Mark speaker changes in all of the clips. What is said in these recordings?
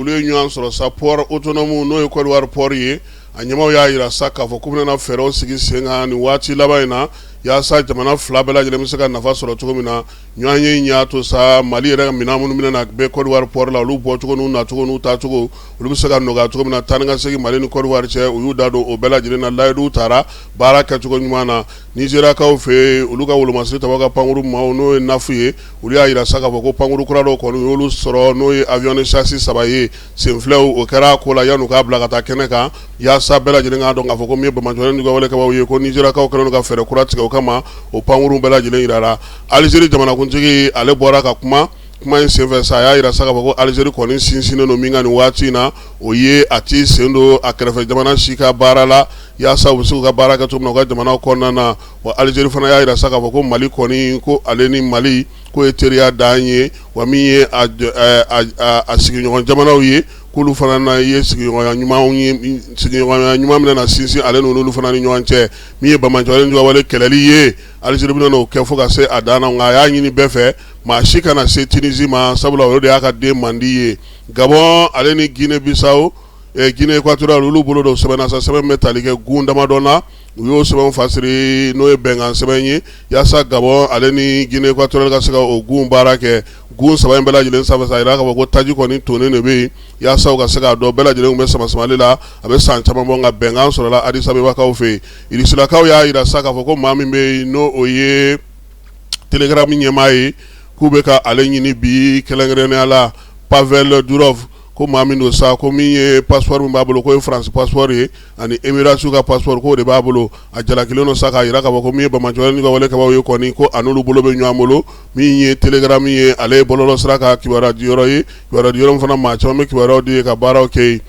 Speaker 1: olu ye ɲɔgɔn sɔrɔ sa port autonome n'o ye Côte d'Ivoire port ye a ɲɛmaw y'a yira sa k'a fɔ k'u bɛna fɛɛrɛw sigi sen kan nin waati laban in na yaasa jamana fila bɛɛ lajɛlen bɛ se ka nafa sɔrɔ cogo min na ɲɔgɔn ye in y'a to sa Mali yɛrɛ ka minɛn minnu bɛna bɛɛ Côte d'Ivoire port la olu bɔcogo n'u nacogo n'u taacogo olu bɛ se ka nɔgɔya cogo min na taa ni ka segin Mali ni Côte d'Ivoire cɛ u y'u da don o bɛɛ lajɛlen na layiduw taara baara kɛcogo ɲuman na Nizeriyakaw fɛ yen olu ka wolomasiri tɔgɔ ka pankuru maaw n'o ye nafu ye olu y'a yira sa k'a fɔ ko pankuru kura dɔw kɔni u y'olu sɔrɔ n'o ye avion de chasse 3 ye senfilɛw o kɛra ko la yan'u k'a bila ka taa kɛnɛ kan yaasa bɛɛ lajɛlen k'a dɔn k'a fɔ ko min ye Bamajɔlen ka walekɛbaw ye ko Nizeriyakaw kɛlen don ka fɛɛrɛ kura tigɛ o kama o pankuru bɛɛ lajɛlen yirara Alizeri jamanakuntigi ale bɔra ka kuma in senfɛ sa a y'a yira sa k'a fɔ ko Alizeri kɔni sinsinnen don min kan nin waati in na o ye a ti sen don a kɛrɛfɛ jamana si ka baara la yaasa u bɛ se k'u ka baara kɛ cogo min na u ka jamana kɔnɔna na wa Alizeri fana y'a yira sa k'a fɔ ko Mali kɔni ko ale ni Mali ko ye teriya dan ye wa min ye a sigiɲɔgɔn jamanaw ye k'olu fana na ye sigiɲɔgɔnya ɲuman min na sinsin ale n'olu fana ni ɲɔgɔn cɛ min ye Bamajɔlen ka wale kɛlɛli ye Alizeri bɛna n'o kɛ fo ka se a dan na nka a y'a ɲini bɛɛ fɛ maa si kana se Tunisie ma sabula o de y'a ka den mandi ye Gabon ale ni Guinée Bissau Guinée équatoriale olu bolo dɔ sɛbɛnna sa sɛbɛn bɛ tali kɛ gun damadɔ na u y'o sɛbɛn fasiri n'o ye bɛnkan sɛbɛn ye yaasa Gabon ale ni Guinée équatoriale ka se ka o gun baara kɛ gun saba in bɛɛ lajɛlen sanfɛ sa a yira k'a fɔ ko taji kɔni tonnen de bɛ yen yaasa u ka se k'a dɔn bɛɛ lajɛlen bɛ sama-samali la a bɛ san caman bɔ nka bɛnkan sɔrɔla Addis Abebakaw fɛ yen Irisilakaw y'a yira sa k'a fɔ ko maa min bɛ yen n'o o ye Telegram ɲɛmaa ye k'u bɛ ka ale ɲini bi kɛrɛnkɛrɛnnenya la Pavel Durov ko maa min don sa ko min ye passeport min b'a bolo k'o ye France passeport ye ani Emirates ka passeport k'o de b'a bolo a jalakilen don sa k'a yira k'a fɔ ko min ye Bamajɔlen ka walekɛbaw ye kɔni ko a n'olu bolo bɛ ɲɔgɔn bolo min ye Telegram ye ale ye bɔlɔlɔsira ka kibaruya di yɔrɔ ye kibaruya di yɔrɔ min fana maa caman bɛ kibaruyaw di ka baaraw kɛ yen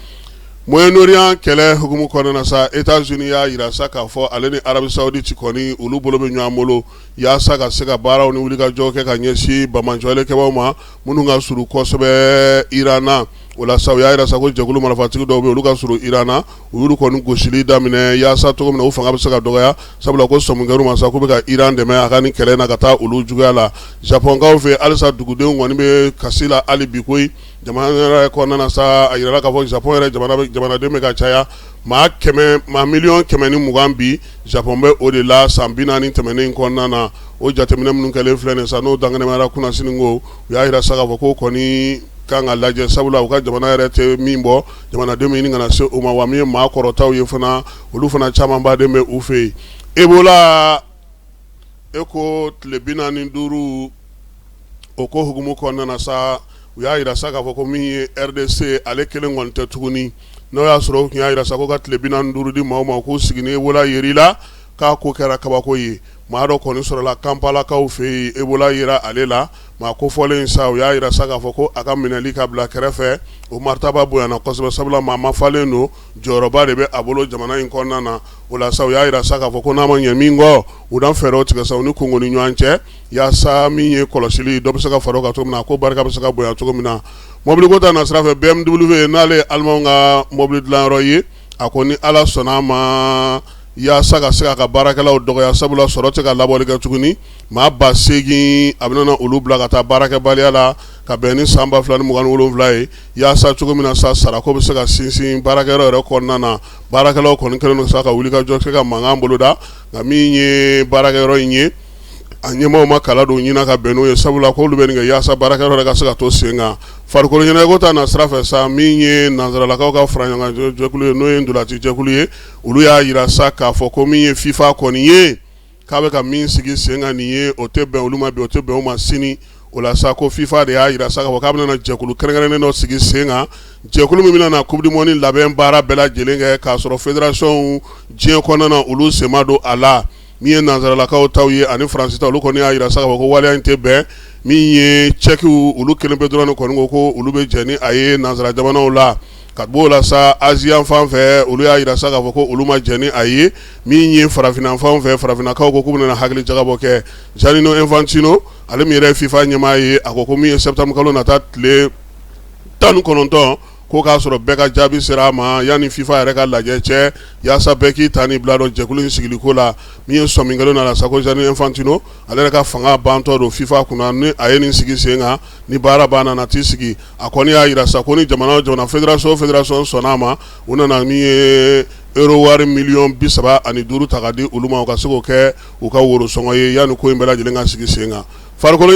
Speaker 1: Moyen-Orient kɛlɛ hukumu kɔnɔna na sa États-Unis y'a yira sa k'a fɔ ale ni Arabie Saoudite kɔni olu bolo bɛ ɲɔgɔn bolo yaasa ka se ka baaraw ni wulikajɔw kɛ ka ɲɛsin Bamajɔlenkɛbaw ma minnu ka surun kosɛbɛ Iran na o la sa u y'a yira sa ko jɛkulu marifatigi dɔw bɛ olu ka surun Iran na u y'olu kɔni gosili daminɛ yaasa cogo min na u fanga bɛ se ka dɔgɔya sabula ko sɔmikɛru ma sa k'u bɛ ka Iran dɛmɛ a ka ni kɛlɛ na ka taa olu juguya la Japonkaw fɛ halisa dugudenw kɔni bɛ kasi la hali bi koyi jamana yɛrɛ kɔnɔna na sa a yirala k'a fɔ Japon yɛrɛ jamanaden bɛ ka caya maa miliyɔn 120 bi Japon bɛ o de la san 40 tɛmɛnen kɔnɔna na o jateminɛ minnu kɛlen filɛ nin sa n'o danganɛmayara kunnasini ko u y'a yira sa k'a fɔ ko kɔni kan ka lajɛ sabula u ka jamana yɛrɛ tɛ min bɔ jamanadenw ɲini kana se o ma wa min ye maa kɔrɔtaw ye fana olu fana caman baden bɛ u fɛ yen Ebola ko tile 45 o ko hukumu kɔnɔna na sa u y'a yira sa k'a fɔ ko min ye RDC ale kelen kɔni tɛ tuguni n'o y'a sɔrɔ u tun y'a yira sa ko ka tile 45 di maaw ma k'u sigi ni Ebola yer'i la k'a ko kɛra kabako ye maa dɔ kɔni sɔrɔla Kampalakaw fɛ yen Ebola yera ale la maa kofɔlen sa u y'a yira sa k'a fɔ ko a ka minɛli ka bila kɛrɛfɛ o maritaba bonyana kosɛbɛ sabula maa ma falen don jɔyɔrɔba de bɛ a bolo jamana in kɔnɔna na o la sa u y'a yira sa k'a fɔ ko n'a ma ɲɛ min kɔ u dan fɛɛrɛw tigɛ sa u ni Kongo ni ɲɔgɔn cɛ yaasa min ye kɔlɔsili dɔ bɛ se ka fara o kan cogo min na ko barika bɛ se ka bonya cogo min na mobili ko ta na sira fɛ BMW n'ale ye Alimanw ka mobili dilanyɔrɔ ye a ko ni Ala sɔnna a ma yaasa ka se ka baarakɛlaw dɔgɔya sabula sɔrɔ tɛ ka labɔli kɛ tuguni maa 8,000 a bɛna olu bila ka taa baarakɛbaliya la ka bɛn ni san 2027 ye yaasa cogo min na sa sarako bɛ se ka sinsin baarakɛyɔrɔ yɛrɛ kɔnɔna na baarakɛlaw kɔni kɛlen don sa ka wulikajɔ kɛ ka mankan boloda nka min ye baarakɛyɔrɔ in ye a ɲɛmaaw ma kala don ɲina ka bɛn n'o ye sabula k'olu bɛ nin kɛ yaasa baarakɛyɔrɔ yɛrɛ ka se ka to sen kan farikolo ɲɛnajɛko ta na sira fɛ sa min ye nanzaralakaw ka fara ɲɔgɔn jɛkulu ye n'o ye ndolanci jɛkulu ye olu y'a yira sa k'a fɔ ko min ye FIFA kɔni ye k'a bɛ ka min sigi sen kan nin ye o tɛ bɛn olu ma bi o tɛ bɛn o ma sini o la sa ko FIFA de y'a yira sa k'a fɔ k'a bɛna jɛkulu kɛrɛnkɛrɛnnen dɔ sigi sen kan jɛkulu min bɛna na Coupe du Monde labɛn baara bɛɛ lajɛlen kɛ k'a sɔrɔ fédération diɲɛ kɔnɔna na olu sen ma don a la min ye nanzaralakaw taw ye ani Faransi taw olu kɔni y'a yira sa k'a fɔ ko waleya in tɛ bɛn min ye Tchèques olu kelen pe dɔrɔn de kɔni ko olu bɛ jɛ ni a ye nanzara jamanaw la ka b'o la sa Asie fan fɛ olu y'a yira sa k'a fɔ ko olu ma jɛ ni a ye min ye farafinna fan fɛ farafinnakaw ko k'u bɛna hakili jagabɔ kɛ Gianni Infantino ale min yɛrɛ FIFA ɲɛmaa ye a ko min ye septembre kalo nata tile 19 ko k'a sɔrɔ bɛɛ ka jaabi sera a ma yanni FIFA yɛrɛ ka lajɛ cɛ yaasa bɛɛ k'i ta ni bila dɔn jɛkulu in sigiliko la min ye sɔminkalo nana Sako Gianni Infantino ale yɛrɛ ka fanga bantɔ don FIFA kunna ni a ye nin sigi sen kan ni baara banna na t'i sigi a kɔni y'a yira sa ko ni jamana o jamana fédération sɔnn'a ma u nana min ye euro wari miliyɔn 35 ta ka di olu ma u ka se k'o kɛ u ka worosɔngɔ ye yanni ko in bɛɛ lajɛlen ka sigi sen kan farikolo